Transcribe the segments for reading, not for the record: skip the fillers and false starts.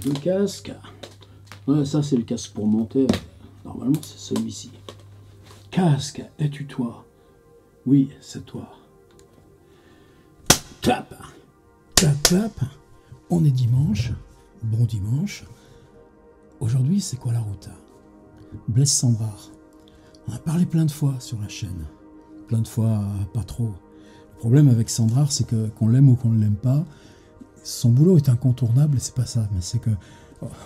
Deux casques. Ouais, ça c'est le casque pour monter. Normalement c'est celui-ci. Casque, es-tu toi? Oui, c'est toi. Clap. Clap, clap. On est dimanche. Bon dimanche. Aujourd'hui, c'est quoi la route? Blaise Cendrars. On a parlé plein de fois sur la chaîne. Plein de fois, pas trop. Le problème avec Cendrars, c'est que qu'on l'aime ou qu'on ne l'aime pas, son boulot est incontournable et c'est pas ça. Mais c'est que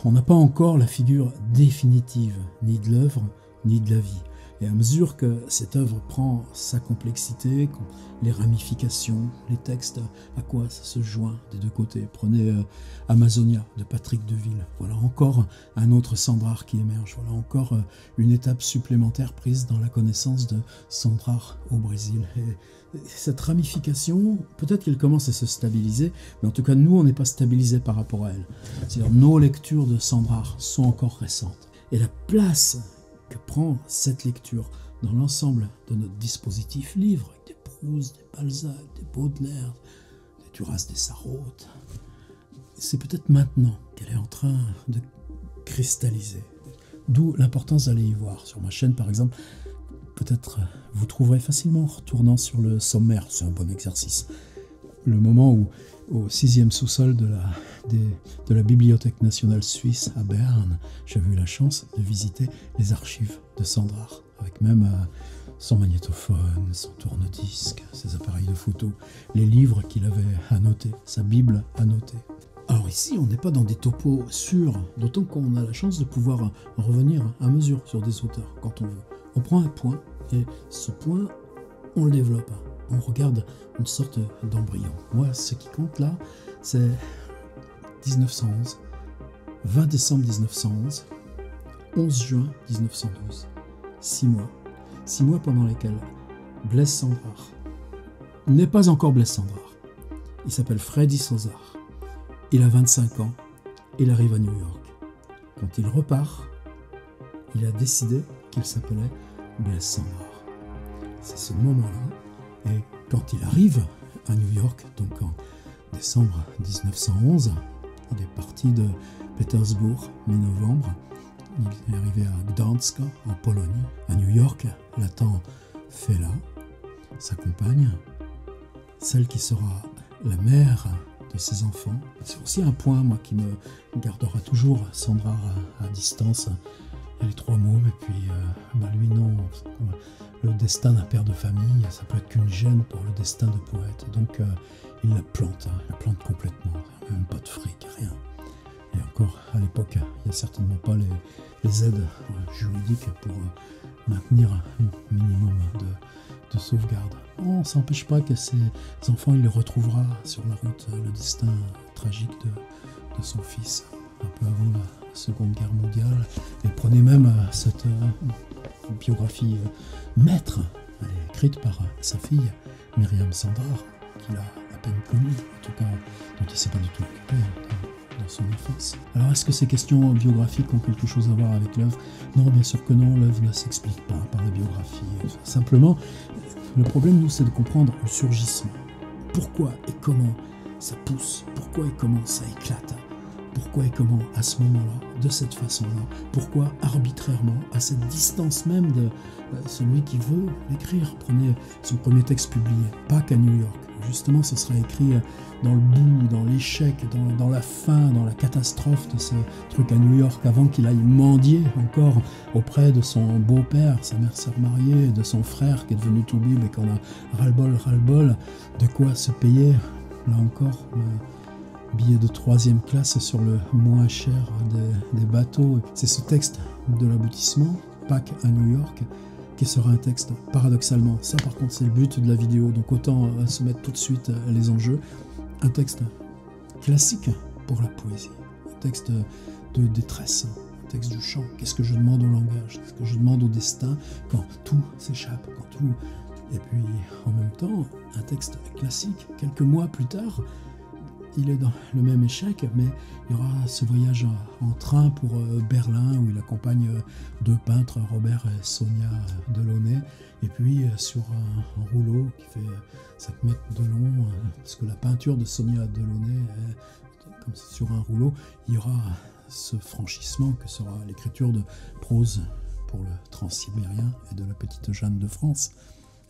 on n'a pas encore la figure définitive, ni de l'œuvre, ni de la vie. Et à mesure que cette œuvre prend sa complexité, les ramifications, les textes, à quoi ça se joint des deux côtés. Prenez Amazonia de Patrick Deville. Voilà encore un autre Cendrars qui émerge. Voilà encore une étape supplémentaire prise dans la connaissance de Cendrars au Brésil. Et cette ramification, peut-être qu'elle commence à se stabiliser, mais en tout cas, nous, on n'est pas stabilisé par rapport à elle. C'est-à-dire, nos lectures de Cendrars sont encore récentes. Et la place que prend cette lecture dans l'ensemble de notre dispositif livre, avec des Proust, des Balzac, des Baudelaire, des Duras, des Sarraute, c'est peut-être maintenant qu'elle est en train de cristalliser. D'où l'importance d'aller y voir. Sur ma chaîne, par exemple, peut-être vous trouverez facilement en retournant sur le sommaire, c'est un bon exercice. Le moment où, au 6e sous-sol de la Bibliothèque nationale suisse à Berne, j'avais eu la chance de visiter les archives de Cendrars, avec même son magnétophone, son tourne-disque, ses appareils de photo, les livres qu'il avait annotés, sa Bible annotée. Alors ici, on n'est pas dans des topos sûrs, d'autant qu'on a la chance de pouvoir revenir à mesure sur des auteurs quand on veut. On prend un point, et ce point, on le développe. On regarde une sorte d'embryon. Moi, ce qui compte là, c'est 1911, 20 décembre 1911, 11 juin 1912. 6 mois. 6 mois pendant lesquels Blaise Cendrars n'est pas encore Blaise Cendrars. Il s'appelle Freddy Sozar. Il a 25 ans. Il arrive à New York. Quand il repart, il a décidé qu'il s'appelait Blaise Cendrars. C'est ce moment-là. Et quand il arrive à New York, donc en décembre 1911, il est parti de Pétersbourg, mi-novembre. Il est arrivé à Gdansk, en Pologne. À New York, l'attend Fela, sa compagne, celle qui sera la mère de ses enfants. C'est aussi un point, moi, qui me gardera toujours Cendrars à distance. Il y a les 3 mots, et puis lui non. Le destin d'un père de famille, ça peut être qu'une gêne pour le destin de poète. Donc il la plante complètement. Même pas de fric, rien. Et encore, à l'époque, il n'y a certainement pas les aides juridiques pour maintenir un minimum de sauvegarde. On ne s'empêche pas que ses enfants, il les retrouvera sur la route, le destin tragique de son fils, un peu avant la Seconde Guerre mondiale. Et prenez même cette biographie maître, elle est écrite par sa fille, Myriam Cendrars, qu'il a à peine connue, en tout cas, dont il ne s'est pas du tout occupé dans son enfance. Alors, est-ce que ces questions biographiques ont quelque chose à voir avec l'œuvre? Non, bien sûr que non, l'œuvre ne s'explique pas par la biographie. Simplement, le problème, nous, c'est de comprendre le surgissement. Pourquoi et comment ça pousse? Pourquoi et comment ça éclate? Pourquoi et comment, à ce moment-là, de cette façon-là? Pourquoi arbitrairement, à cette distance même de celui qui veut l'écrire? Prenez son premier texte publié, Pâques à New York. Justement, ce sera écrit dans le bout, dans l'échec, dans la fin, dans la catastrophe de ce truc à New York, avant qu'il aille mendier encore auprès de son beau-père, sa mère sœur mariée, de son frère qui est devenu toubib et qu'on a ras-le-bol, de quoi se payer, là encore, billet de 3e classe sur le moins cher des bateaux. C'est ce texte de l'aboutissement, Pâques à New York, qui sera un texte, paradoxalement, ça par contre c'est le but de la vidéo, donc autant se mettre tout de suite les enjeux, un texte classique pour la poésie, un texte de détresse, un texte du chant. Qu'est-ce que je demande au langage? Qu'est-ce que je demande au destin quand tout s'échappe, quand tout... Et puis en même temps, un texte classique, quelques mois plus tard, il est dans le même échec, mais il y aura ce voyage en train pour Berlin où il accompagne 2 peintres, Robert et Sonia Delaunay, et puis sur un rouleau qui fait 7 mètres de long, parce que la peinture de Sonia Delaunay est comme sur un rouleau, il y aura ce franchissement que sera l'écriture de prose pour le transsibérien et de la petite Jeanne de France,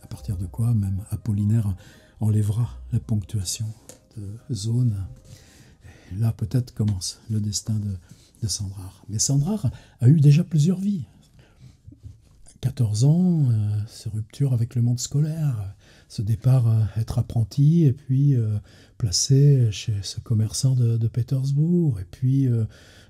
à partir de quoi même Apollinaire enlèvera la ponctuation de zone. Et là peut-être commence le destin de Sandrard. Mais Sandrard a eu déjà plusieurs vies. 14 ans, ses ruptures avec le monde scolaire, ce départ être apprenti et puis placé chez ce commerçant de Pétersbourg, et puis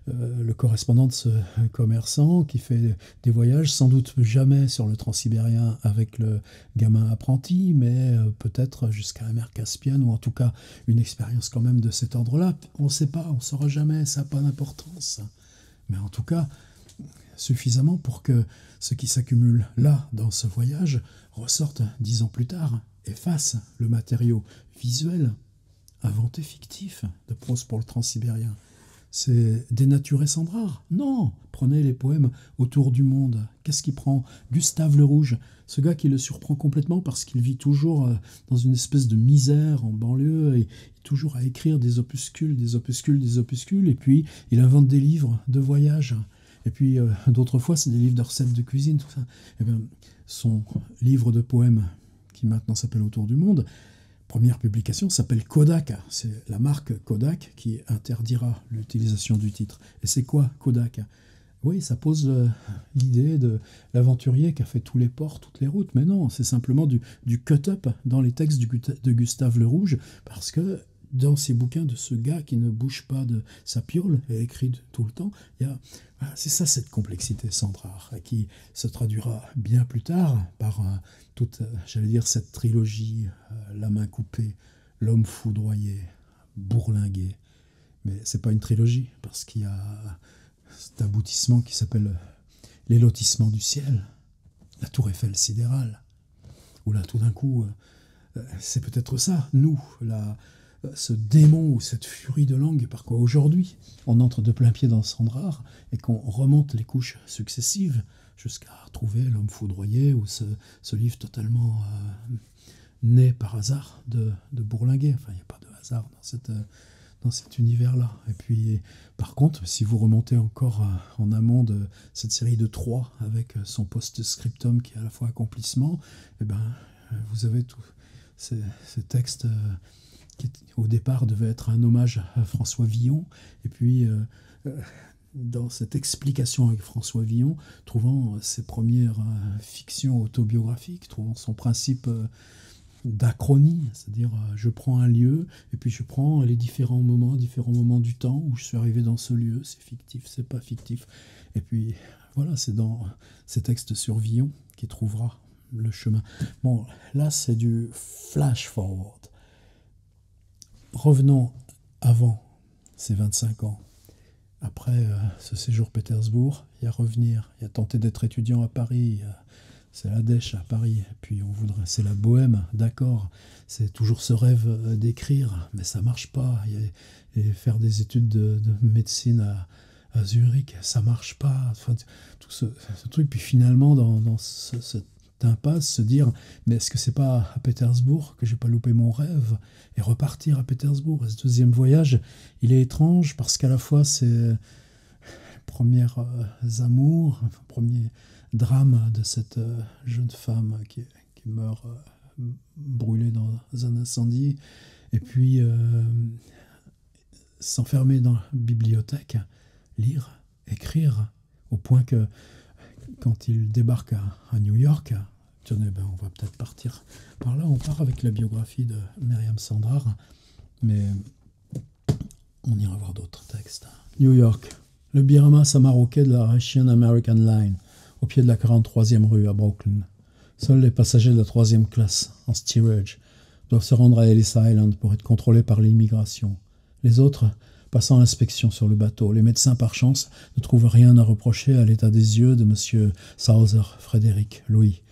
le correspondant de ce commerçant qui fait des voyages, sans doute jamais sur le transsibérien avec le gamin apprenti, mais peut-être jusqu'à la mer Caspienne, ou en tout cas une expérience quand même de cet ordre-là. On ne sait pas, on ne saura jamais, ça n'a pas d'importance. Mais en tout cas, suffisamment pour que ce qui s'accumule là, dans ce voyage, ressorte 10 ans plus tard et fasse le matériau visuel, inventé fictif de prose pour le transsibérien. C'est dénaturer Sandrard? Non. Prenez les poèmes Autour du monde. Qu'est-ce qu'il prend? Gustave Le Rouge, ce gars qui le surprend complètement parce qu'il vit toujours dans une espèce de misère en banlieue et toujours à écrire des opuscules, et puis il invente des livres de voyage. Et puis d'autres fois, c'est des livres de recettes de cuisine, tout ça. Et bien, son livre de poèmes, qui maintenant s'appelle Autour du monde, première publication, s'appelle Kodak. C'est la marque Kodak qui interdira l'utilisation du titre. Et c'est quoi Kodak? Oui, ça pose l'idée de l'aventurier qui a fait tous les ports, toutes les routes. Mais non, c'est simplement du cut-up dans les textes de Gustave Le Rouge, parce que dans ces bouquins de ce gars qui ne bouge pas de sa piole et écrit tout le temps, c'est ça cette complexité Sandrard, qui se traduira bien plus tard par toute, j'allais dire, cette trilogie, La main coupée, L'homme foudroyé, Bourlinguer. Mais c'est pas une trilogie, parce qu'il y a cet aboutissement qui s'appelle Les lotissements du ciel, la tour Eiffel sidérale, où là tout d'un coup, c'est peut-être ça, nous, ce démon ou cette furie de langue par quoi aujourd'hui on entre de plein pied dans Sandrard et qu'on remonte les couches successives jusqu'à retrouver L'homme foudroyé ou ce livre totalement né par hasard de Bourlinguer. Enfin, il n'y a pas de hasard dans cet univers-là. Et puis, par contre, si vous remontez encore en amont de cette série de 3 avec son post-scriptum qui est à la fois accomplissement, eh ben, vous avez tous ces textes qui au départ devait être un hommage à François Villon, et puis dans cette explication avec François Villon, trouvant ses premières fictions autobiographiques, trouvant son principe d'achronie, c'est-à-dire je prends un lieu, et puis je prends les différents moments du temps où je suis arrivé dans ce lieu, c'est fictif, c'est pas fictif. Et puis voilà, c'est dans ces textes sur Villon qu'il trouvera le chemin. Bon, là c'est du flash forward. Revenons avant ces 25 ans. Après ce séjour Pétersbourg, il y a revenir, il y a tenter d'être étudiant à Paris, c'est la dèche à Paris, et puis on voudrait, c'est la bohème, d'accord, c'est toujours ce rêve d'écrire, mais ça marche pas, et faire des études de médecine à Zurich, ça marche pas, enfin, tout ce truc, puis finalement dans cette impasse, se dire, mais est-ce que c'est pas à Pétersbourg que j'ai pas loupé mon rêve, et repartir à Pétersbourg. Et ce deuxième voyage, il est étrange parce qu'à la fois c'est les premiers amours, premier drame de cette jeune femme qui meurt brûlée dans un incendie, et puis s'enfermer dans la bibliothèque, lire, écrire, au point que quand il débarque à New York, tenez, on va peut-être partir par là. On part avec la biographie de Myriam Sandrard, mais on ira voir d'autres textes. New York. Le Birma s'amarroquait de la Russian American Line, au pied de la 43e rue à Brooklyn. Seuls les passagers de la 3e classe, en steerage, doivent se rendre à Ellis Island pour être contrôlés par l'immigration. Les autres, passant l'inspection sur le bateau, les médecins par chance ne trouvent rien à reprocher à l'état des yeux de M. Souther Frédéric Louis.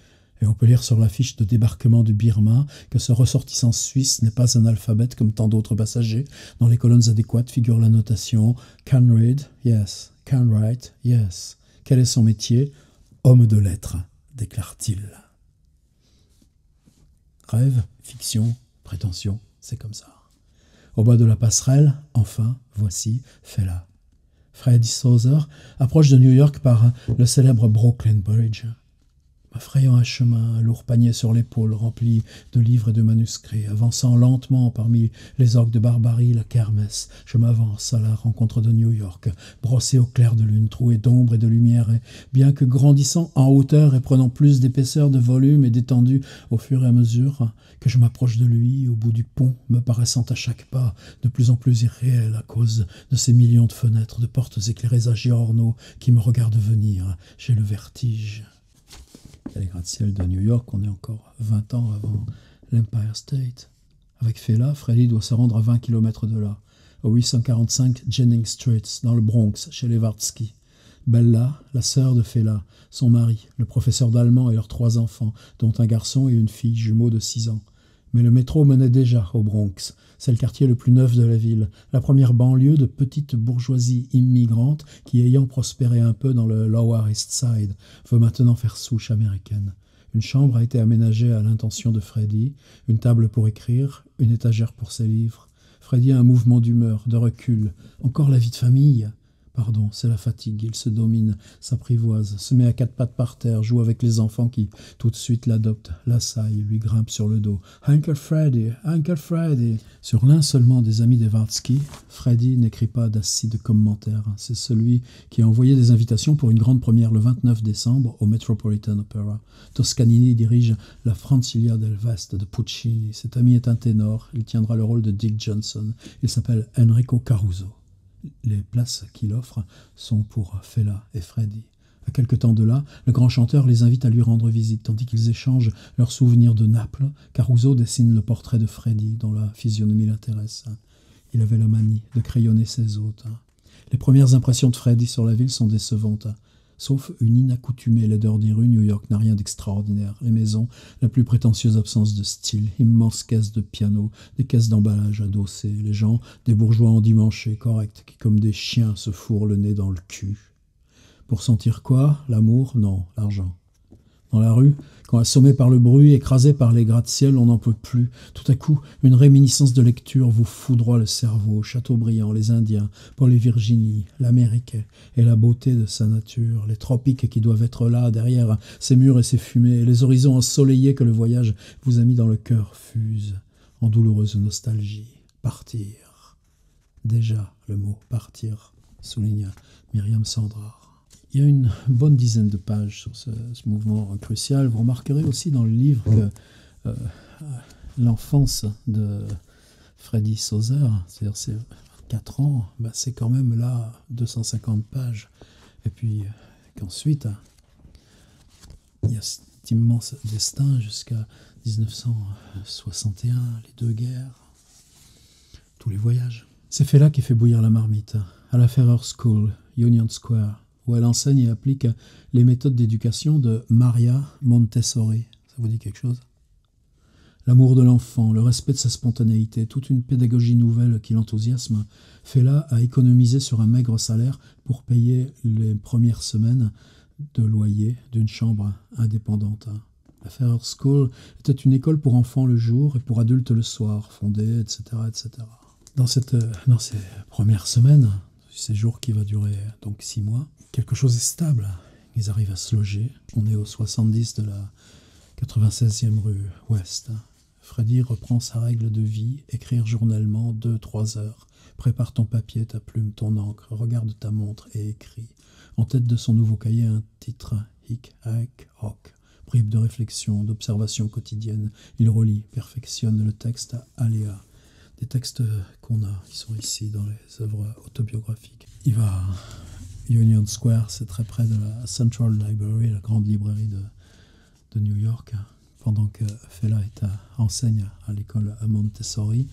Et on peut lire sur la fiche de débarquement du Birma que ce ressortissant suisse n'est pas un alphabète comme tant d'autres passagers. Dans les colonnes adéquates figure la notation « Can read, yes. Can write, yes. » Quel est son métier? Homme de lettres, déclare-t-il. Rêve, fiction, prétention, c'est comme ça. Au bas de la passerelle, enfin, voici Fela. Freddy Sauzer approche de New York par le célèbre Brooklyn Bridge. M'affrayant un chemin, un lourd panier sur l'épaule, rempli de livres et de manuscrits, avançant lentement parmi les orgues de barbarie, la kermesse, je m'avance à la rencontre de New York, brossé au clair de lune, troué d'ombre et de lumière, et bien que grandissant en hauteur et prenant plus d'épaisseur, de volume et d'étendue au fur et à mesure que je m'approche de lui, au bout du pont, me paraissant à chaque pas de plus en plus irréel à cause de ces millions de fenêtres, de portes éclairées à giorno qui me regardent venir, j'ai le vertige. Les gratte-ciel de New York, on est encore 20 ans avant l'Empire State. Avec Fela, Freddy doit se rendre à 20 km de là, au 845 Jennings Street, dans le Bronx, chez les Wardsky. Bella, la sœur de Fela, son mari, le professeur d'allemand et leurs 3 enfants, dont un garçon et une fille jumeaux de 6 ans. Mais le métro menait déjà au Bronx. C'est le quartier le plus neuf de la ville, la première banlieue de petite bourgeoisie immigrante qui, ayant prospéré un peu dans le Lower East Side, veut maintenant faire souche américaine. Une chambre a été aménagée à l'intention de Freddy, une table pour écrire, une étagère pour ses livres. Freddy a un mouvement d'humeur, de recul. Encore la vie de famille. Pardon, c'est la fatigue, il se domine, s'apprivoise, se met à 4 pattes par terre, joue avec les enfants qui, tout de suite, l'adoptent, l'assaillent, lui grimpent sur le dos. « Uncle Freddy, Uncle Freddy !» Sur l'un seulement des amis des Wardsky, Freddy n'écrit pas d'acides commentaires. C'est celui qui a envoyé des invitations pour une grande première le 29 décembre au Metropolitan Opera. Toscanini dirige la Francilia del West de Puccini. Cet ami est un ténor, il tiendra le rôle de Dick Johnson. Il s'appelle Enrico Caruso. Les places qu'il offre sont pour Fela et Freddy. À quelque temps de là, le grand chanteur les invite à lui rendre visite, tandis qu'ils échangent leurs souvenirs de Naples. Caruso dessine le portrait de Freddy, dont la physionomie l'intéresse. Il avait la manie de crayonner ses hôtes. Les premières impressions de Freddy sur la ville sont décevantes. Sauf une inaccoutumée laideur des rues, New York n'a rien d'extraordinaire. Les maisons, la plus prétentieuse absence de style, immenses caisses de piano, des caisses d'emballage adossées, les gens, des bourgeois endimanchés, corrects, qui comme des chiens se fourrent le nez dans le cul. Pour sentir quoi? L'amour? Non, l'argent. Dans la rue, quand assommé par le bruit, écrasé par les gratte-ciel, on n'en peut plus. Tout à coup, une réminiscence de lecture vous foudroie le cerveau. Chateaubriand, les Indiens, Paul et Virginie, l'Amérique et la beauté de sa nature, les tropiques qui doivent être là, derrière ces murs et ces fumées, les horizons ensoleillés que le voyage vous a mis dans le cœur fusent en douloureuse nostalgie. Partir. Déjà, le mot « partir », souligne Myriam Sandrard. Il y a une bonne dizaine de pages sur ce mouvement crucial. Vous remarquerez aussi dans le livre que l'enfance de Freddy Sauzer, c'est-à-dire ses 4 ans, c'est quand même là 250 pages. Et puis qu'ensuite, il y a cet immense destin jusqu'à 1961, les 2 guerres, tous les voyages. C'est Fela qui fait bouillir la marmite, à la Ferrer School, Union Square, où elle enseigne et applique les méthodes d'éducation de Maria Montessori. Ça vous dit quelque chose? L'amour de l'enfant, le respect de sa spontanéité, toute une pédagogie nouvelle qui l'enthousiasme, Fela a économisé sur un maigre salaire pour payer les premières semaines de loyer d'une chambre indépendante. La Ferrer School était une école pour enfants le jour et pour adultes le soir, fondée, etc., etc. Dans ces premières semaines, ce séjour qui va durer donc 6 mois, quelque chose est stable. Ils arrivent à se loger. On est au 70 de la 96e rue Ouest. Freddy reprend sa règle de vie, écrire journellement 2-3 heures. Prépare ton papier, ta plume, ton encre, regarde ta montre et écris. En tête de son nouveau cahier, un titre, Hic, Haec, Hoc. Bribe de réflexion, d'observation quotidienne. Il relit, perfectionne le texte à aléa. Des textes qu'on a, qui sont ici dans les œuvres autobiographiques. Il va Union Square, c'est très près de la Central Library, la grande librairie de New York. Pendant que Fela enseigne à l'école à Montessori,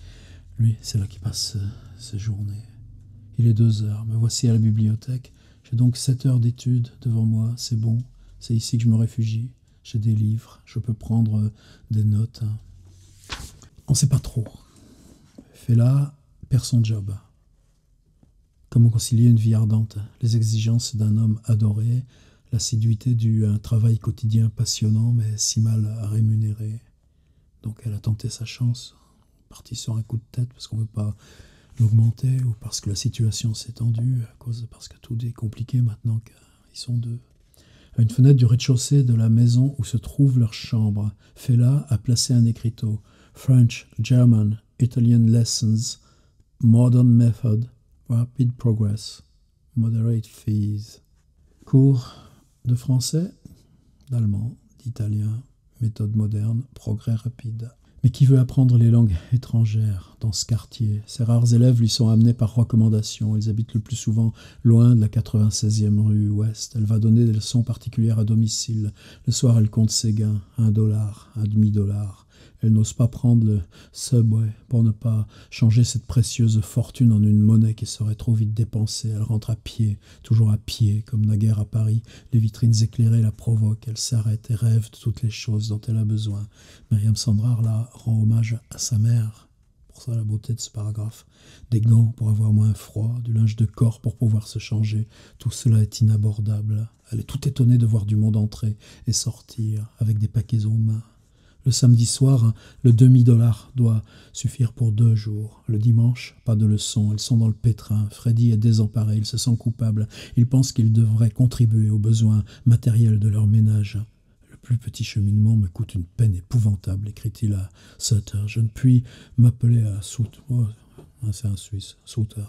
lui, c'est là qu'il passe ses journées. Il est 2 heures, me voici à la bibliothèque. J'ai donc 7 heures d'études devant moi, c'est bon. C'est ici que je me réfugie. J'ai des livres, je peux prendre des notes. On ne sait pas trop. Fela perd son job. Comment concilier une vie ardente, les exigences d'un homme adoré, l'assiduité due à un travail quotidien passionnant mais si mal rémunéré. Donc elle a tenté sa chance parti sur un coup de tête parce qu'on ne veut pas l'augmenter ou parce que la situation s'est tendue, parce que tout est compliqué maintenant qu'ils sont deux. À une fenêtre du rez-de-chaussée de la maison où se trouve leur chambre, Fela a placé un écriteau. French, German, Italian lessons, modern method, rapid progress, moderate fees. Cours de français, d'allemand, d'italien, méthode moderne, progrès rapide. Mais qui veut apprendre les langues étrangères dans ce quartier? Ces rares élèves lui sont amenés par recommandation. Ils habitent le plus souvent loin de la 96e rue ouest. Elle va donner des leçons particulières à domicile. Le soir, elle compte ses gains, $1, $1,5. Elle n'ose pas prendre le subway pour ne pas changer cette précieuse fortune en une monnaie qui serait trop vite dépensée. Elle rentre à pied, toujours à pied, comme naguère à Paris. Les vitrines éclairées la provoquent. Elle s'arrête et rêve de toutes les choses dont elle a besoin. Myriam Sandrar là rend hommage à sa mère. Pour ça la beauté de ce paragraphe. Des gants pour avoir moins froid, du linge de corps pour pouvoir se changer. Tout cela est inabordable. Elle est tout étonnée de voir du monde entrer et sortir avec des paquets aux mains. Le samedi soir, le $2 doit suffire pour 2 jours. Le dimanche, pas de leçon. Ils sont dans le pétrin. Freddy est désemparé. Il se sent coupable. Il pense qu'il devrait contribuer aux besoins matériels de leur ménage. Le plus petit cheminement me coûte une peine épouvantable, écrit-il à Sutter. Je ne puis m'appeler à Sutter. Oh, c'est un Suisse, Sutter.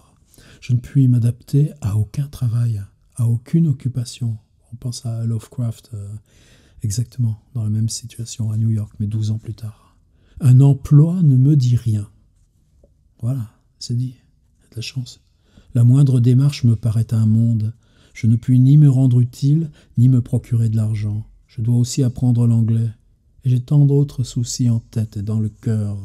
Je ne puis m'adapter à aucun travail, à aucune occupation. On pense à Lovecraft. Exactement, dans la même situation à New York, mais 12 ans plus tard. Un emploi ne me dit rien. Voilà, c'est dit. Il y a de la chance. La moindre démarche me paraît un monde. Je ne puis ni me rendre utile, ni me procurer de l'argent. Je dois aussi apprendre l'anglais. Et j'ai tant d'autres soucis en tête et dans le cœur.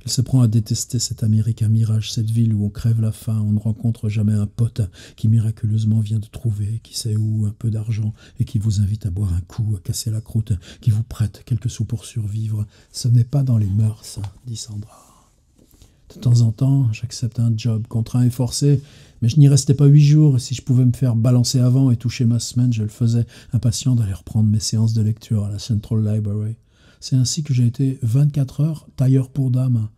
Il se prend à détester cette Amérique à mirage, cette ville où on crève la faim, on ne rencontre jamais un pote qui miraculeusement vient de trouver, qui sait où, un peu d'argent, et qui vous invite à boire un coup, à casser la croûte, qui vous prête quelques sous pour survivre. Ce n'est pas dans les mœurs, dit Sandra. De temps en temps, j'accepte un job contraint et forcé, mais je n'y restais pas 8 jours, et si je pouvais me faire balancer avant et toucher ma semaine, je le faisais, impatient d'aller reprendre mes séances de lecture à la Central Library. C'est ainsi que j'ai été 24 heures tailleur pour dames,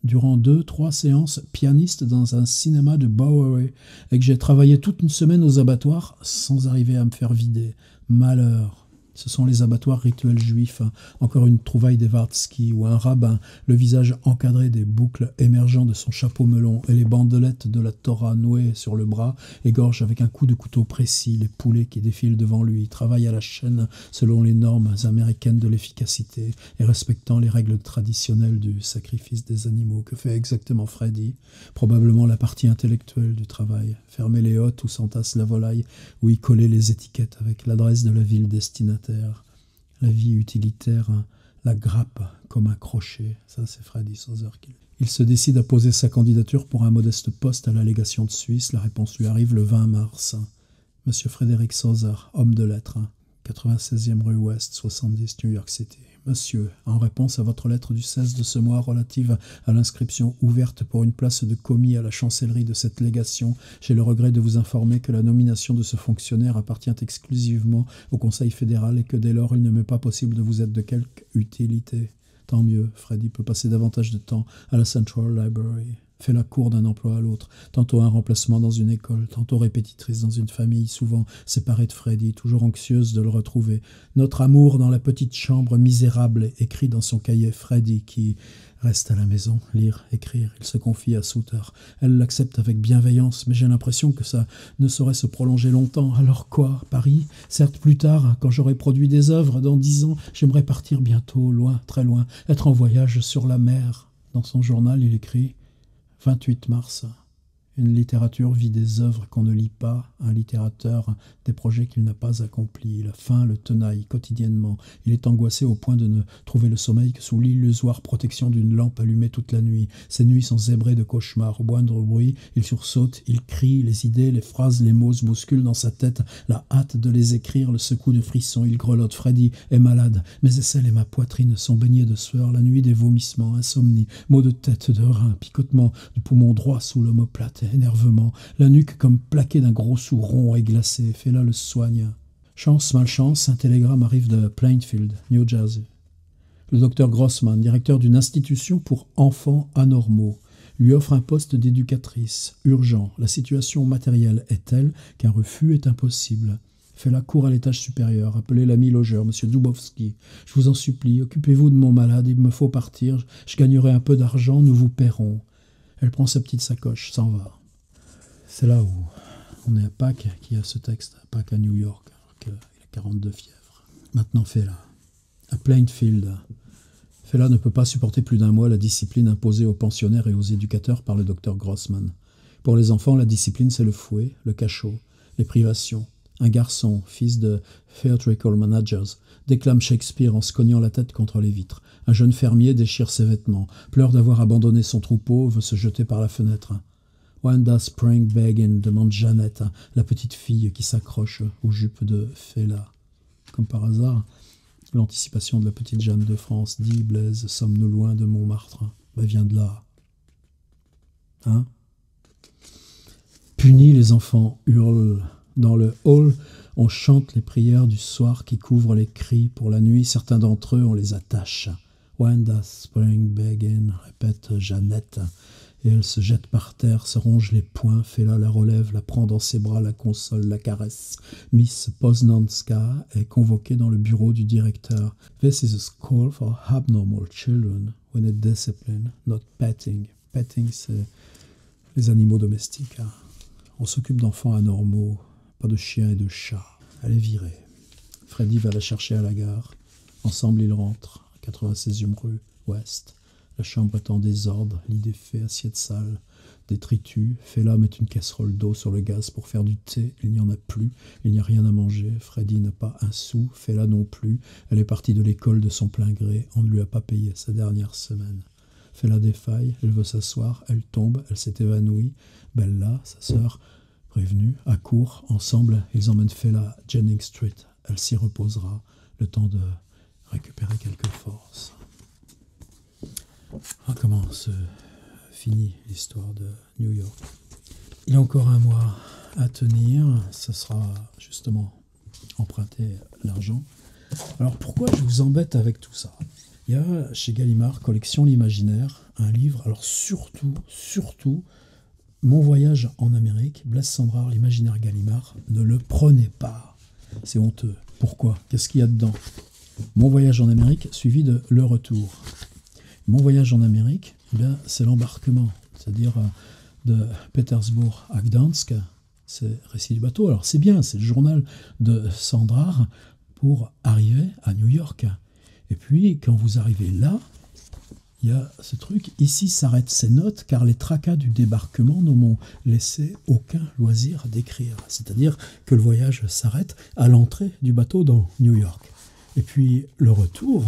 durant 2-3 séances pianiste dans un cinéma de Bowery, et que j'ai travaillé toute une semaine aux abattoirs sans arriver à me faire vider. Malheur. Ce sont les abattoirs rituels juifs, encore une trouvaille des Vartsky, où un rabbin, le visage encadré des boucles émergeant de son chapeau melon et les bandelettes de la Torah nouées sur le bras, égorge avec un coup de couteau précis les poulets qui défilent devant lui, travaille à la chaîne selon les normes américaines de l'efficacité et respectant les règles traditionnelles du sacrifice des animaux. Que fait exactement Freddy? Probablement la partie intellectuelle du travail, fermer les hottes où s'entasse la volaille, ou y coller les étiquettes avec l'adresse de la ville destinataire. La vie utilitaire, la grappe comme un crochet. Ça, c'est Freddy Sauser qui le dit. Il se décide à poser sa candidature pour un modeste poste à la légation de Suisse. La réponse lui arrive le 20 mars. Monsieur Frédéric Sauser, homme de lettres, 96e rue Ouest, 70 New York City. Monsieur, en réponse à votre lettre du 16 de ce mois relative à l'inscription ouverte pour une place de commis à la chancellerie de cette légation, j'ai le regret de vous informer que la nomination de ce fonctionnaire appartient exclusivement au Conseil fédéral et que dès lors il ne m'est pas possible de vous être de quelque utilité. Tant mieux, Freddy peut passer davantage de temps à la Central Library. Fait la cour d'un emploi à l'autre, tantôt un remplacement dans une école, tantôt répétitrice dans une famille, souvent séparée de Freddy, toujours anxieuse de le retrouver. Notre amour dans la petite chambre misérable, écrit dans son cahier Freddy, qui reste à la maison, lire, écrire. Il se confie à Sutter. Elle l'accepte avec bienveillance, mais j'ai l'impression que ça ne saurait se prolonger longtemps. Alors quoi, Paris? Certes, plus tard, quand j'aurai produit des œuvres, dans 10 ans, j'aimerais partir bientôt, loin, très loin, être en voyage sur la mer. Dans son journal, il écrit 28 mars. Une littérature vit des œuvres qu'on ne lit pas, un littérateur des projets qu'il n'a pas accomplis. La faim le tenaille quotidiennement. Il est angoissé au point de ne trouver le sommeil que sous l'illusoire protection d'une lampe allumée toute la nuit. Ces nuits sont zébrées de cauchemars. Au moindre bruit, il sursaute, il crie, les idées, les phrases, les mots se bousculent dans sa tête. La hâte de les écrire le secoue de frissons. Il grelotte. Freddy est malade. Mes aisselles et ma poitrine sont baignées de sueur. La nuit, des vomissements, insomnie, maux de tête, de rein, picotement du poumon droit sous l'omoplate. Énervement, la nuque comme plaquée d'un gros sou rond et glacé. Fela le soigne. Chance, malchance, un télégramme arrive de Plainfield, New Jersey. Le docteur Grossman, directeur d'une institution pour enfants anormaux, lui offre un poste d'éducatrice. Urgent, la situation matérielle est telle qu'un refus est impossible. Fela court à l'étage supérieur, appelez l'ami logeur, M. Dubowski. Je vous en supplie, occupez-vous de mon malade, il me faut partir, je gagnerai un peu d'argent, nous vous paierons. Elle prend sa petite sacoche, s'en va. C'est là où on est à Pâques, qui a ce texte, à Pâques à New York, alors qu'il a 42 fièvres. Maintenant Fela, à Plainfield. Fela ne peut pas supporter plus d'un mois la discipline imposée aux pensionnaires et aux éducateurs par le docteur Grossman. Pour les enfants, la discipline, c'est le fouet, le cachot, les privations. Un garçon, fils de theatrical managers, déclame Shakespeare en se cognant la tête contre les vitres. Un jeune fermier déchire ses vêtements, pleure d'avoir abandonné son troupeau, veut se jeter par la fenêtre. When does spring begin demande Jeannette, la petite fille qui s'accroche aux jupes de Fela. Comme par hasard, l'anticipation de la petite Jeanne de France dit Blaise, sommes-nous loin de Montmartre? Vient de là. Hein? Punis, les enfants hurlent. Dans le hall, on chante les prières du soir qui couvrent les cris. Pour la nuit, certains d'entre eux, on les attache. When does spring begin répète Jeannette. Et elle se jette par terre, se ronge les poings. Fela la relève, la prend dans ses bras, la console, la caresse. Miss Poznanska est convoquée dans le bureau du directeur. This is a school for abnormal children. We need discipline, not petting. Petting, c'est les animaux domestiques. Hein. On s'occupe d'enfants anormaux. Pas de chiens et de chats. Elle est virée. Freddy va la chercher à la gare. Ensemble, ils rentrent. 96e rue Ouest. La chambre est en désordre. Lit défait, assiette sale. Détritus. Fela met une casserole d'eau sur le gaz pour faire du thé. Il n'y en a plus. Il n'y a rien à manger. Freddy n'a pas un sou. Fela non plus. Elle est partie de l'école de son plein gré. On ne lui a pas payé sa dernière semaine. Fela défaille. Elle veut s'asseoir. Elle tombe. Elle s'est évanouie. Bella, sa sœur, prévenue, accourt, ensemble, ils emmènent Fela à Jennings Street. Elle s'y reposera, le temps de récupérer quelques forces. Comment se finit l'histoire de New York? Il y a encore un mois à tenir, ce sera justement emprunter l'argent. Alors pourquoi je vous embête avec tout ça? Il y a chez Gallimard, collection L'Imaginaire, un livre, alors surtout, Mon voyage en Amérique, Blaise Cendrars, l'Imaginaire Gallimard, ne le prenez pas. C'est honteux. Pourquoi? Qu'est-ce qu'il y a dedans? Mon voyage en Amérique suivi de Le Retour. Mon voyage en Amérique, c'est l'embarquement, c'est-à-dire de Pétersbourg à Gdansk, c'est Récit du bateau. Alors c'est bien, c'est le journal de Cendrars pour arriver à New York. Et puis quand vous arrivez là, il y a ce truc, ici s'arrêtent ces notes car les tracas du débarquement ne m'ont laissé aucun loisir d'écrire. C'est-à-dire que le voyage s'arrête à l'entrée du bateau dans New York. Et puis le retour,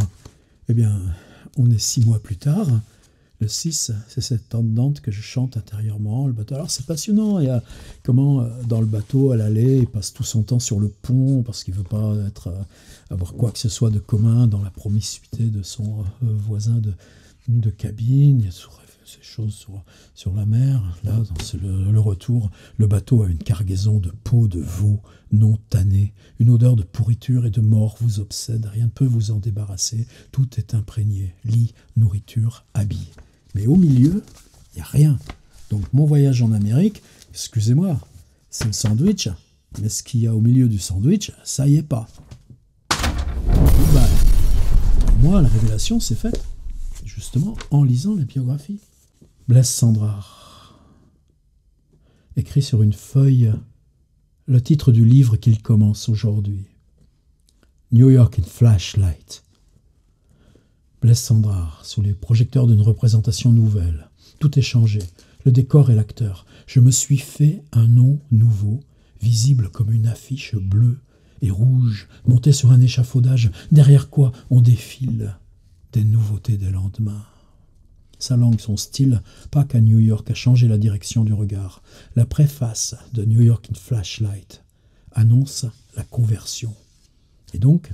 on est 6 mois plus tard. Le 6, c'est cette tendante que je chante intérieurement, le bateau. Alors c'est passionnant, il y a comment dans le bateau, à l'aller, il passe tout son temps sur le pont parce qu'il ne veut pas avoir quoi que ce soit de commun dans la promiscuité de son voisin de cabine. Il y a ces choses sur la mer. Là, c'est le retour. Le bateau a une cargaison de peau de veau non tannée. Une odeur de pourriture et de mort vous obsède. Rien ne peut vous en débarrasser. Tout est imprégné. Lit, nourriture, habits. Mais au milieu, il n'y a rien. Donc mon voyage en Amérique, excusez-moi, c'est le sandwich. Mais ce qu'il y a au milieu du sandwich, ça y est pas. Pour moi, la révélation s'est faite justement en lisant la biographie. Blaise Cendrars écrit sur une feuille le titre du livre qu'il commence aujourd'hui. New York in Flashlight. Blaise Cendrars, sous les projecteurs d'une représentation nouvelle. Tout est changé, le décor et l'acteur. Je me suis fait un nom nouveau, visible comme une affiche bleue et rouge, montée sur un échafaudage, derrière quoi on défile des nouveautés des lendemains. Sa langue, son style, pas qu'à New York, a changé la direction du regard. La préface de New York in Flashlight annonce la conversion. Et donc,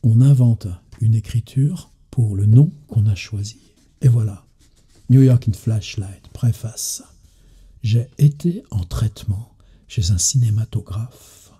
on invente une écriture pour le nom qu'on a choisi. Et voilà, New York in Flashlight, préface. J'ai été en traitement chez un cinématographe.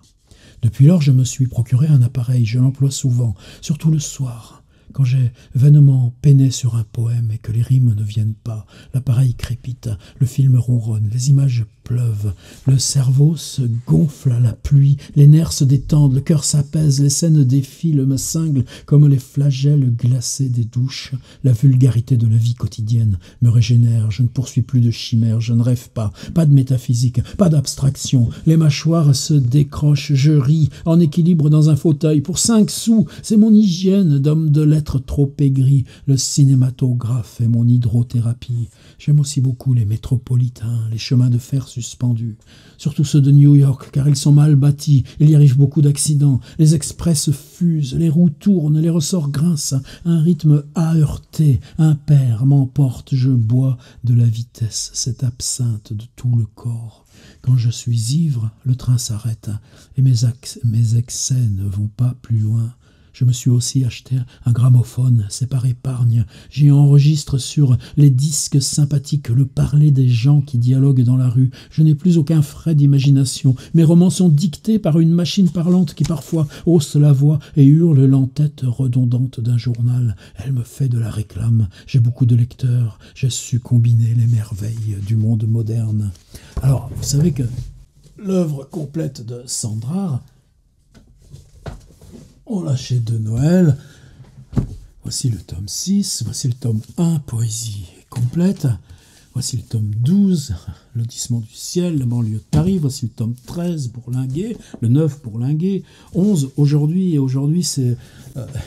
Depuis lors, je me suis procuré un appareil, je l'emploie souvent, surtout le soir. Quand j'ai vainement peiné sur un poème et que les rimes ne viennent pas, l'appareil crépite, le film ronronne, les images pleuvent, le cerveau se gonfle à la pluie, les nerfs se détendent, le cœur s'apaise, les scènes défilent, me cinglent comme les flagelles glacés des douches. La vulgarité de la vie quotidienne me régénère, je ne poursuis plus de chimères, je ne rêve pas de métaphysique, pas d'abstraction. Les mâchoires se décrochent, je ris, en équilibre dans un fauteuil. Pour 5 sous, c'est mon hygiène d'homme de lettres trop aigri. Le cinématographe est mon hydrothérapie. J'aime aussi beaucoup les métropolitains, les chemins de fer suspendus. Surtout ceux de New York, car ils sont mal bâtis. Il y arrive beaucoup d'accidents. Les express fusent, les roues tournent, les ressorts grincent. Un rythme aheurté, impair m'emporte. Je bois de la vitesse, cette absinthe de tout le corps. Quand je suis ivre, le train s'arrête et mes excès ne vont pas plus loin. Je me suis aussi acheté un gramophone, c'est par épargne. J'y enregistre sur les disques sympathiques le parler des gens qui dialoguent dans la rue. Je n'ai plus aucun frais d'imagination. Mes romans sont dictés par une machine parlante qui parfois hausse la voix et hurle l'entête redondante d'un journal. Elle me fait de la réclame. J'ai beaucoup de lecteurs. J'ai su combiner les merveilles du monde moderne. Alors, vous savez que l'œuvre complète de Sandrard, on l'a chez De Noël. Voici le tome 6, voici le tome 1, poésie complète. Voici le tome 12, Lotissement du ciel, la banlieue de Paris. Voici le tome 13, Bourlinguer, le 9, Bourlinguer. 11, aujourd'hui. Et aujourd'hui, c'est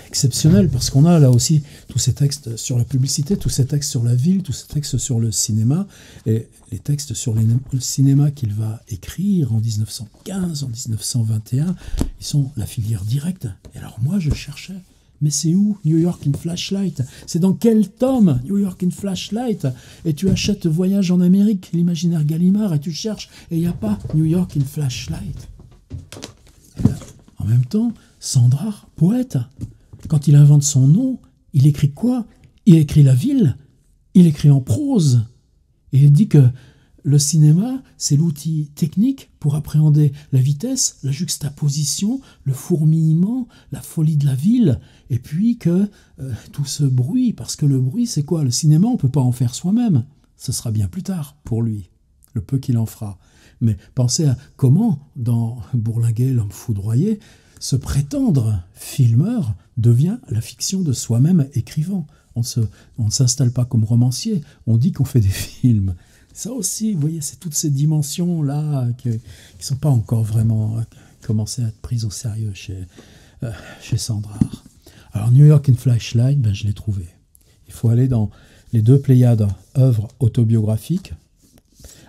exceptionnel parce qu'on a là aussi tous ces textes sur la publicité, tous ces textes sur la ville, tous ces textes sur le cinéma. Et les textes sur le cinéma qu'il va écrire en 1915, en 1921, ils sont la filière directe. Et alors moi, je cherchais... Mais c'est où New York in Flashlight? C'est dans quel tome New York in Flashlight? Et tu achètes Voyage en Amérique, l'imaginaire Gallimard, et tu cherches, et il n'y a pas New York in Flashlight. Et là, en même temps, Sandrard, poète, quand il invente son nom, il écrit quoi? Il écrit la ville, il écrit en prose. Et il dit que le cinéma, c'est l'outil technique pour appréhender la vitesse, la juxtaposition, le fourmillement, la folie de la ville, et puis que tout ce bruit, parce que le bruit, c'est quoi? Le cinéma, on ne peut pas en faire soi-même. Ce sera bien plus tard pour lui, le peu qu'il en fera. Mais pensez à comment, dans Bourlinguer, l'homme foudroyé, se prétendre filmeur devient la fiction de soi-même écrivant. On ne s'installe pas comme romancier, on dit qu'on fait des films. Ça aussi, vous voyez, c'est toutes ces dimensions-là qui ne sont pas encore vraiment commencées à être prises au sérieux chez Sandrard. Alors, New York in Flashlight, je l'ai trouvé. Il faut aller dans les 2 Pléiades, œuvres autobiographiques.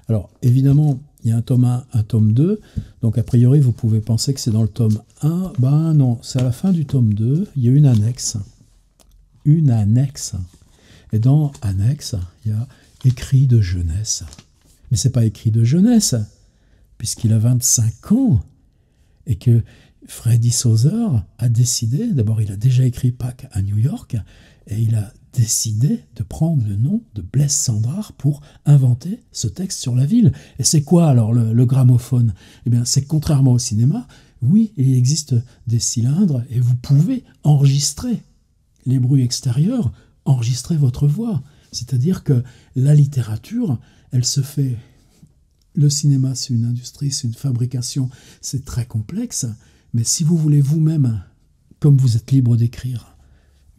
Alors, évidemment, il y a un tome 1, un tome 2. Donc, a priori, vous pouvez penser que c'est dans le tome 1. Ben non, c'est à la fin du tome 2. Il y a une annexe. Une annexe. Et dans annexe, il y a écrit de jeunesse. Mais c'est pas écrit de jeunesse, puisqu'il a 25 ans et que Freddy Sauser a décidé, d'abord il a déjà écrit Pâques à New York, et il a décidé de prendre le nom de Blaise Sandrard pour inventer ce texte sur la ville. Et c'est quoi alors le gramophone? Eh bien, c'est que contrairement au cinéma, oui, il existe des cylindres et vous pouvez enregistrer les bruits extérieurs, enregistrer votre voix. C'est-à-dire que la littérature, elle se fait... Le cinéma, c'est une industrie, c'est une fabrication, c'est très complexe. Mais si vous voulez vous-même, comme vous êtes libre d'écrire,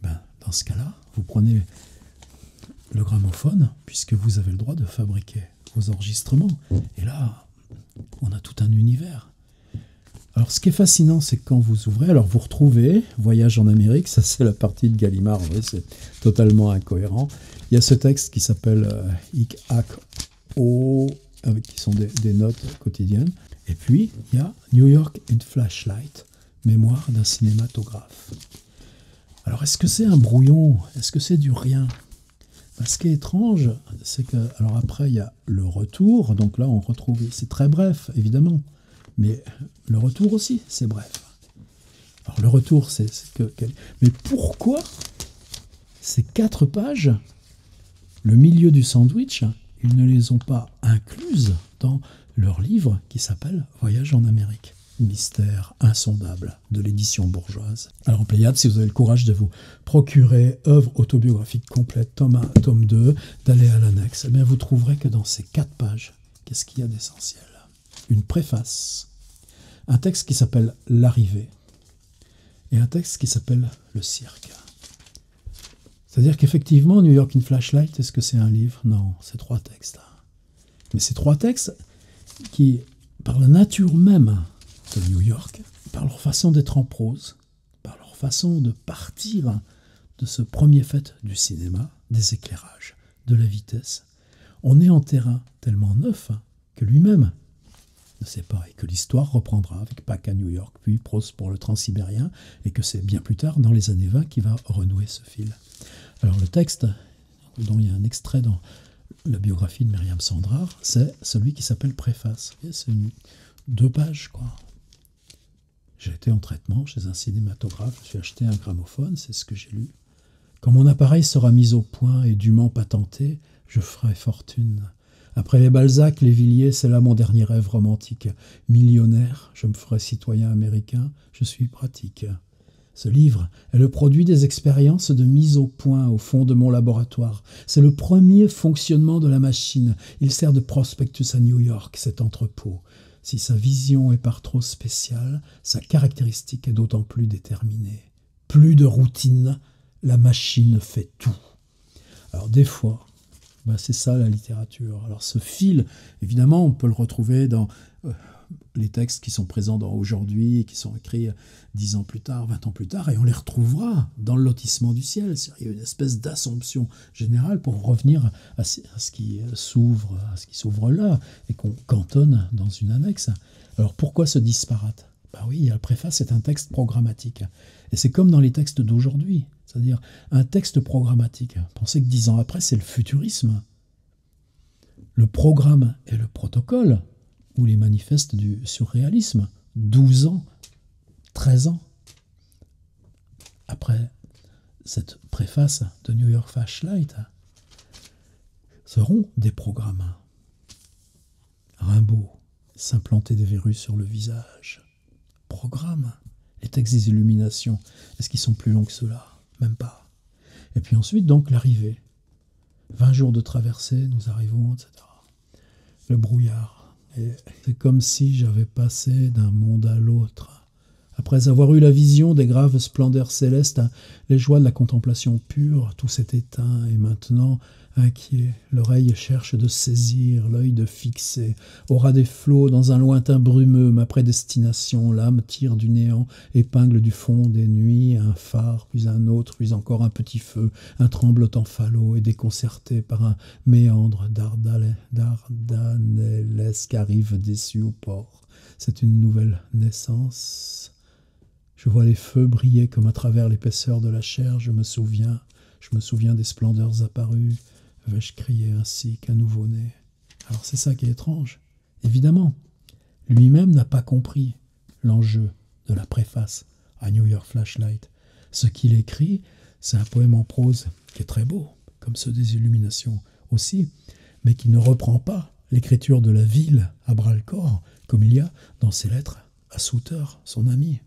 dans ce cas-là, vous prenez le gramophone, puisque vous avez le droit de fabriquer vos enregistrements. Et là, on a tout un univers. Alors, ce qui est fascinant, c'est que quand vous ouvrez, alors vous retrouvez Voyage en Amérique, ça c'est la partie de Gallimard, en vrai, c'est totalement incohérent. Il y a ce texte qui s'appelle Ik Ak O, qui sont des notes quotidiennes. Et puis, il y a New York in Flashlight, mémoire d'un cinématographe. Alors, est-ce que c'est un brouillon? Est-ce que c'est du rien? Ce qui est étrange, c'est que, alors après, il y a le retour, donc là, on retrouve, c'est très bref, évidemment. Mais le retour aussi, c'est bref. Alors le retour, c'est que... Mais pourquoi ces 4 pages, le milieu du sandwich, ils ne les ont pas incluses dans leur livre qui s'appelle Voyage en Amérique? Mystère insondable de l'édition bourgeoise. Alors en Pléiade, si vous avez le courage de vous procurer œuvre autobiographique complète, tome 1, tome 2, d'aller à l'annexe, eh bien vous trouverez que dans ces 4 pages, qu'est-ce qu'il y a d'essentiel? Une préface, un texte qui s'appelle L'arrivée et un texte qui s'appelle Le cirque. C'est-à-dire qu'effectivement, New York in Flashlight, est-ce que c'est un livre? Non, c'est 3 textes. Mais ces 3 textes qui, par la nature même de New York, par leur façon d'être en prose, par leur façon de partir de ce premier fait du cinéma, des éclairages, de la vitesse, on est en terrain tellement neuf que lui-même ne sait pas, et que l'histoire reprendra avec Pâques à New York, puis Prost pour le Transsibérien, et que c'est bien plus tard, dans les années 20, qu'il va renouer ce fil. Alors le texte, dont il y a un extrait dans la biographie de Myriam Sandrard, c'est celui qui s'appelle Préface. C'est 2 pages, quoi. J'ai été en traitement chez un cinématographe, je suis acheté un gramophone, c'est ce que j'ai lu. Quand mon appareil sera mis au point et dûment patenté, je ferai fortune. Après les Balzac, les Villiers, c'est là mon dernier rêve romantique. Millionnaire, je me ferai citoyen américain, je suis pratique. Ce livre est le produit des expériences de mise au point au fond de mon laboratoire. C'est le premier fonctionnement de la machine. Il sert de prospectus à New York, cet entrepôt. Si sa vision est par trop spéciale, sa caractéristique est d'autant plus déterminée. Plus de routine, la machine fait tout. Alors des fois, c'est ça la littérature. Alors ce fil, évidemment, on peut le retrouver dans les textes qui sont présents dans Aujourd'hui et qui sont écrits 10 ans plus tard, 20 ans plus tard, et on les retrouvera dans le lotissement du ciel. Il y a une espèce d'assomption générale pour revenir à ce qui s'ouvre là et qu'on cantonne dans une annexe. Alors pourquoi ce disparate? Oui, la préface est un texte programmatique. Et c'est comme dans les textes d'aujourd'hui. C'est-à-dire un texte programmatique. Pensez que 10 ans après, c'est le futurisme. Le programme et le protocole, ou les manifestes du surréalisme, 12 ans, 13 ans après cette préface de New York Flashlight, seront des programmes. Rimbaud, s'implanter des verrues sur le visage. Programme. Les textes des Illuminations, est-ce qu'ils sont plus longs que cela? Même pas. Et puis ensuite, donc, l'arrivée. 20 jours de traversée, nous arrivons, etc. Le brouillard. Et c'est comme si j'avais passé d'un monde à l'autre. Après avoir eu la vision des graves splendeurs célestes, les joies de la contemplation pure, tout s'est éteint, et maintenant, inquiet, l'oreille cherche de saisir, l'œil de fixer. Au ras des flots, dans un lointain brumeux, ma prédestination, l'âme tire du néant, épingle du fond des nuits, un phare, puis un autre, puis encore un petit feu, un tremblotant falot, et déconcerté par un méandre dardanellesque arrive déçu au port. C'est une nouvelle naissance. Je vois les feux briller comme à travers l'épaisseur de la chair, je me souviens des splendeurs apparues. Vais-je crier ainsi qu'un nouveau-né? Alors c'est ça qui est étrange. Évidemment, lui-même n'a pas compris l'enjeu de la préface à New York Flashlight. Ce qu'il écrit, c'est un poème en prose qui est très beau, comme ceux des Illuminations aussi, mais qui ne reprend pas l'écriture de la ville à bras-le-corps, comme il y a dans ses lettres à Souter, son ami.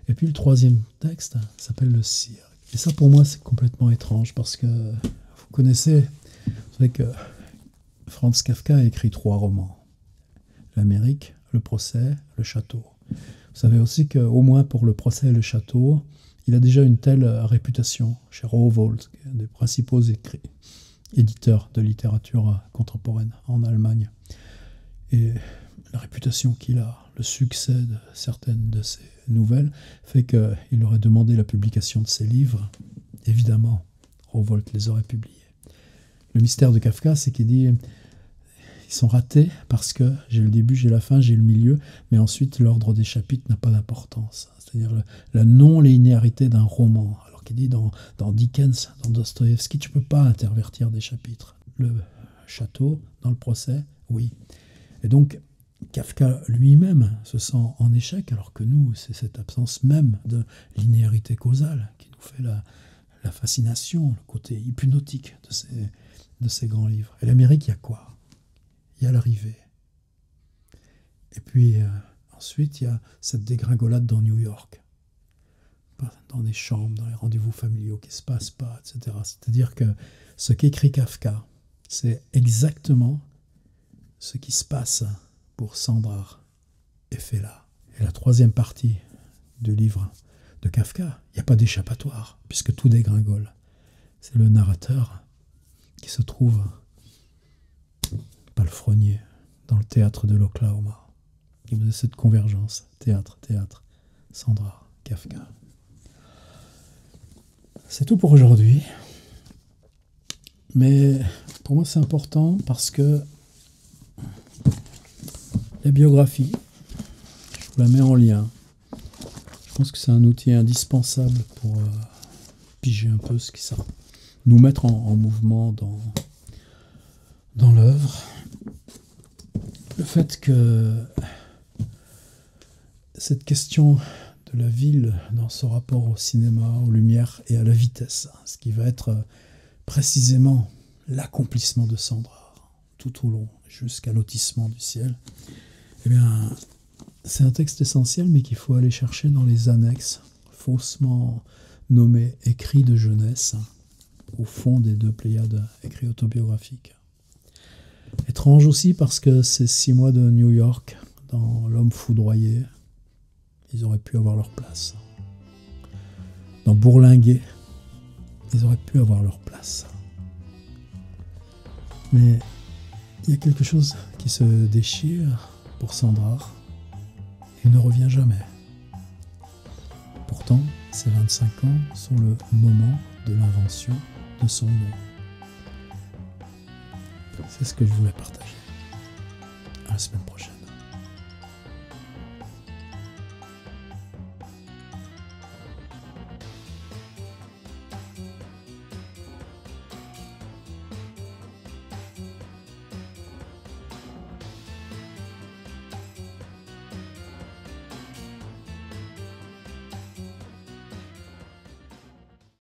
Et puis le 3e texte s'appelle Le cirque. Et ça, pour moi, c'est complètement étrange, parce que vous connaissez, vous savez que Franz Kafka a écrit 3 romans. L'Amérique, Le procès, Le château. Vous savez aussi qu'au moins pour Le procès et Le château, il a déjà une telle réputation chez Rowohlt, un des principaux éditeurs de littérature contemporaine en Allemagne. Et la réputation qu'il a, le succès de certaines de ses nouvelles, fait qu'il aurait demandé la publication de ses livres. Évidemment, Rowohlt les aurait publiés. Le mystère de Kafka, c'est qu'il dit ils sont ratés parce que j'ai le début, j'ai la fin, j'ai le milieu, mais ensuite l'ordre des chapitres n'a pas d'importance. C'est-à-dire la non-linéarité d'un roman. Alors qu'il dit dans Dickens, dans Dostoïevski, tu ne peux pas intervertir des chapitres. Le château, dans le procès, oui. Et donc, Kafka lui-même se sent en échec, alors que nous, c'est cette absence même de linéarité causale qui nous fait la fascination, le côté hypnotique de ces grands livres. Et l'Amérique, il y a quoi? Il y a l'arrivée. Et puis, Ensuite, il y a cette dégringolade dans New York, dans des chambres, dans les rendez-vous familiaux qui ne se passent pas, etc. C'est-à-dire que ce qu'écrit Kafka, c'est exactement ce qui se passe pour Sandra et Fela. Et la troisième partie du livre de Kafka, il n'y a pas d'échappatoire, puisque tout dégringole. C'est le narrateur qui se trouve palefrenier dans le théâtre de l'Oklahoma. Il y a cette convergence, théâtre, Sandra, Kafka. C'est tout pour aujourd'hui. Mais pour moi, c'est important parce que la biographie, je vous la mets en lien. Je pense que c'est un outil indispensable pour piger un peu ce qui sort, nous mettre en mouvement dans l'œuvre. Le fait que cette question de la ville dans son rapport au cinéma, aux lumières et à la vitesse, ce qui va être précisément l'accomplissement de Sandra tout au long, jusqu'à lotissement du ciel, eh bien, c'est un texte essentiel, mais qu'il faut aller chercher dans les annexes, faussement nommés écrits de jeunesse, au fond des deux pléiades écrits autobiographiques. Étrange aussi parce que ces 6 mois de New York, dans L'homme foudroyé, ils auraient pu avoir leur place. Dans Bourlinguer, ils auraient pu avoir leur place. Mais il y a quelque chose qui se déchire pour Sandra et ne revient jamais. Pourtant, ces 25 ans sont le moment de l'invention de son nom. C'est ce que je voulais partager. À la semaine prochaine.